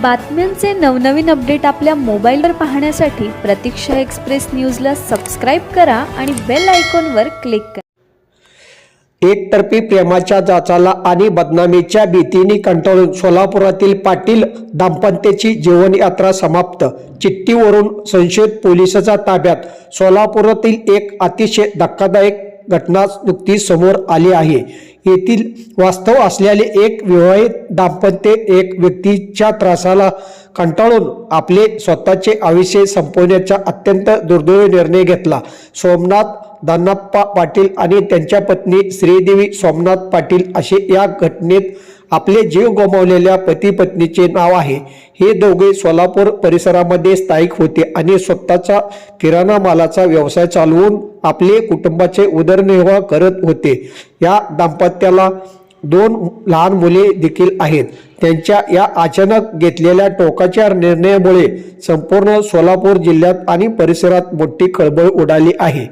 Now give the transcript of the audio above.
बातम्यांचे नवनवीन अपडेट आपल्या मोबाईलवर पाहण्यासाठी प्रतीक्षा एक्सप्रेस न्यूजला सबस्क्राईब करा आणि बेल आयकॉनवर क्लिक करा। एकतर्फी प्रेमाच्या जाचाला आणि बदनामीच्या भीतीने कंटाळून सोलापुरातील पाटील दाम्पत्याची जीवनयात्रा समाप्त। चिठ्ठीवरून संशयित पोलिसाच्या ताब्यात। सोलापुरातील एक अतिशय धक्कादायक घटना नुकतीच समोर आली आहे। येथील वास्तव असलेले एक विवाहित दाम्पत्य एक व्यक्तीच्या त्रासाला कंटाळून आपले स्वतःचे आयुष्य संपवण्याचा अत्यंत दुर्दैवी निर्णय घेतला। सोमनाथ दानप्पा पाटील आणि त्यांच्या पत्नी श्रीदेवी सोमनाथ पाटील असे या घटनेत आपले जीव गमावलेल्या पती पत्नीचे नाव आहे। हे दोघे सोलापूर परिसरामध्ये स्थायिक होते आणि स्वतःचा किराणा मालाचा व्यवसाय चालवून आपले कुटुंबाचे उदरनिर्वाह करत होते। या दाम्पत्याला 2 लहान मुले देखील आहेत। त्यांच्या या अचानक घेतलेल्या टोकाच्या निर्णयामुळे संपूर्ण सोलापूर जिल्ह्यात आणि परिसरात मोठी खळबळ उडाली आहे।